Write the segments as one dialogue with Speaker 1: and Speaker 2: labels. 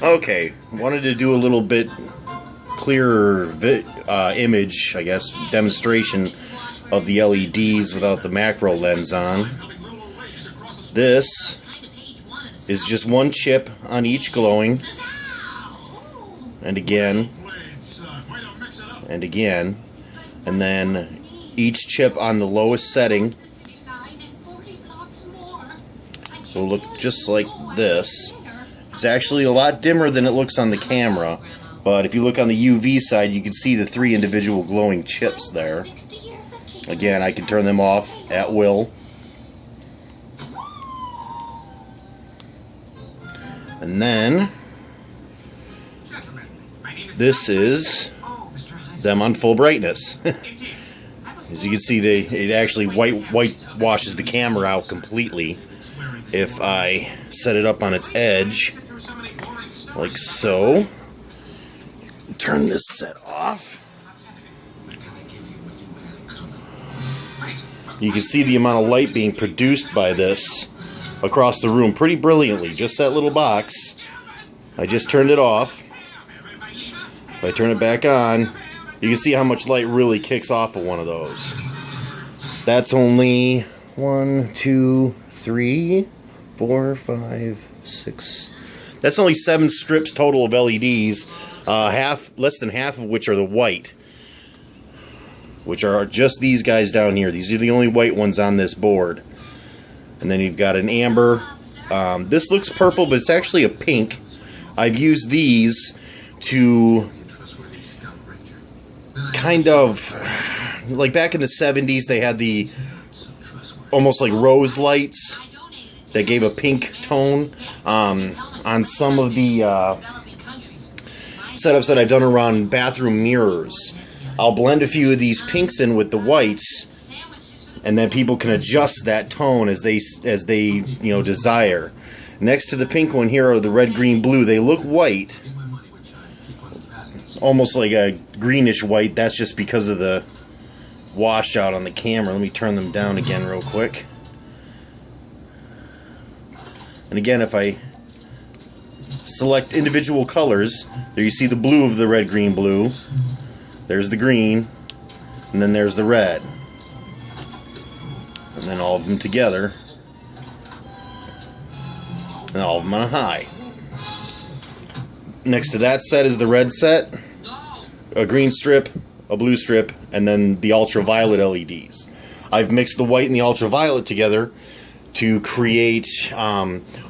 Speaker 1: Okay, wanted to do a little bit clearer image, I guess, demonstration of the LEDs without the macro lens on. This is just one chip on each glowing, and again, and again, and then each chip on the lowest setting will look just like this. It's actually a lot dimmer than it looks on the camera, but if you look on the UV side, you can see the 3 individual glowing chips there. Again, I can turn them off at will. And then this is them on full brightness. As you can see, it actually whitewashes the camera out completely if I set it up on its edge, like so. Turn this set off. You can see the amount of light being produced by this across the room pretty brilliantly. Just that little box. I just turned it off. If I turn it back on, you can see how much light really kicks off of one of those. That's only 1, 2, 3, 4, 5, 6. That's only 7 strips total of LEDs. Less than half of which are the white, which are just these guys down here. These are the only white ones on this board. And then you've got an amber. This looks purple, but it's actually a pink. I've used these to kind of, like back in the 70s, they had the almost like rose lights that gave a pink tone. On some of the setups that I've done around bathroom mirrors, I'll blend a few of these pinks in with the whites, and then people can adjust that tone as they desire. Next to the pink one here are the red, green, blue. They look white, almost like a greenish white. That's just because of the washout on the camera. Let me turn them down again real quick. And again, if I select individual colors, there you see the blue of the red, green, blue. There's the green, and then there's the red. And then all of them together. And all of them on a high. Next to that set is the red set. A green strip, a blue strip, and then the ultraviolet LEDs. I've mixed the white and the ultraviolet together to create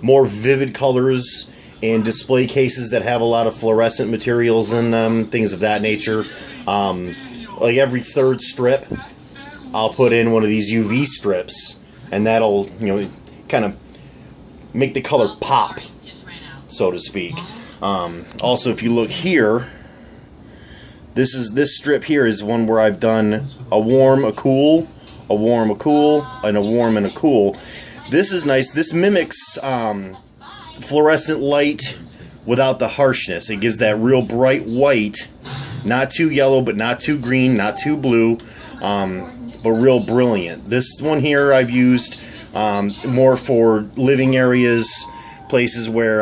Speaker 1: more vivid colors in display cases that have a lot of fluorescent materials in them, things of that nature. Like every 3rd strip, I'll put in one of these UV strips, and that'll, kind of make the color pop, so to speak. Also, if you look here, this strip here is one where I've done a warm, a cool, a warm, a cool, and a warm and a cool. This is nice. This mimics fluorescent light without the harshness. It gives that real bright white, not too yellow, but not too green, not too blue, but real brilliant. This one here I've used more for living areas, places where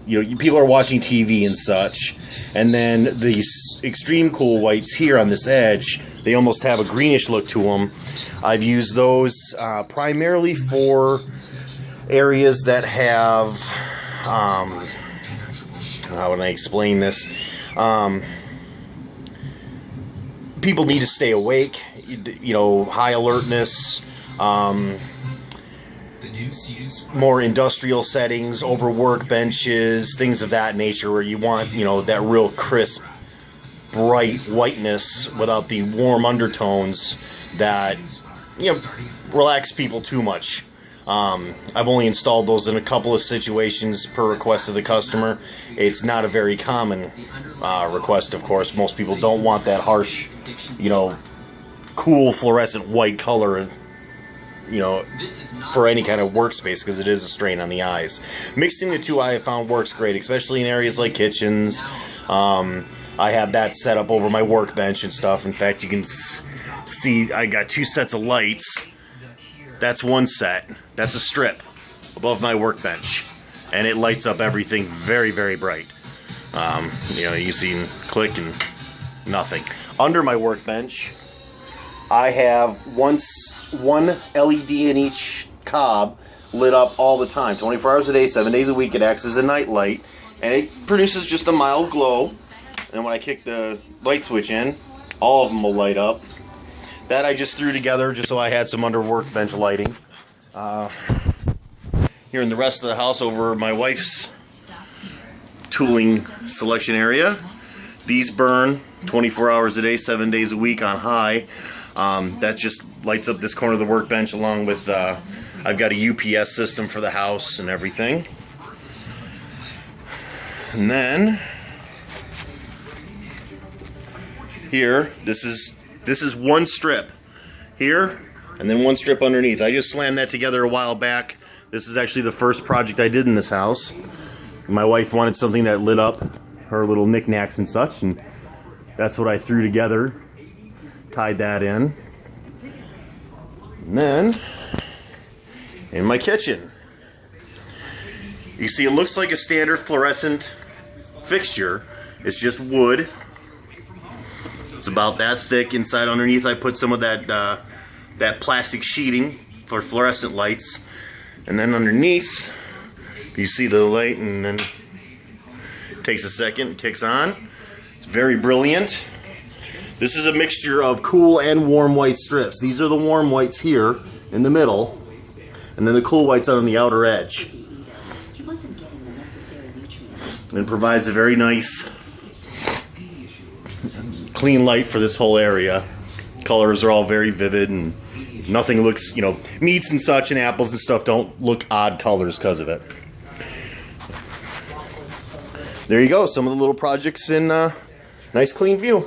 Speaker 1: people are watching TV and such. And then these extreme cool whites here on this edge, they almost have a greenish look to them. I've used those primarily for areas that have, how would I explain this? People need to stay awake, high alertness, more industrial settings, over workbenches, things of that nature, where you want, that real crisp, bright whiteness without the warm undertones that, relax people too much. I've only installed those in a couple of situations per request of the customer. It's not a very common request, of course. Most people don't want that harsh, cool fluorescent white color, for any kind of workspace, because it is a strain on the eyes. Mixing the two I have found works great, especially in areas like kitchens. I have that set up over my workbench and stuff. In fact, you can see I got 2 sets of lights. That's one set. That's a strip. above my workbench, and it lights up everything very, very bright. You know, you see click and nothing. Under my workbench, I have one LED in each cob lit up all the time, 24 hours a day, 7 days a week. It acts as a night light, and it produces just a mild glow. And when I kick the light switch in, all of them will light up. That I just threw together just so I had some under workbench lighting. Here in the rest of the house, over my wife's tooling selection area, these burn 24 hours a day, 7 days a week on high. That just lights up this corner of the workbench, along with I've got a UPS system for the house and everything. And then here, this is one strip here, and then one strip underneath. I just slammed that together a while back. This is actually the first project I did in this house. My wife wanted something that lit up her little knickknacks and such, and that's what I threw together, tied that in. And then, in my kitchen, you see it looks like a standard fluorescent fixture. It's just wood. It's about that thick. Inside underneath I put some of that plastic sheeting for fluorescent lights. And then underneath, you see the light, and then it takes a second, it kicks on. It's very brilliant. This is a mixture of cool and warm white strips. These are the warm whites here in the middle, and then the cool whites out on the outer edge. And provides a very nice, clean light for this whole area. Colors are all very vivid, and nothing looks, you know, meats and such and apples and stuff don't look odd colors because of it. There you go, some of the little projects in nice clean view.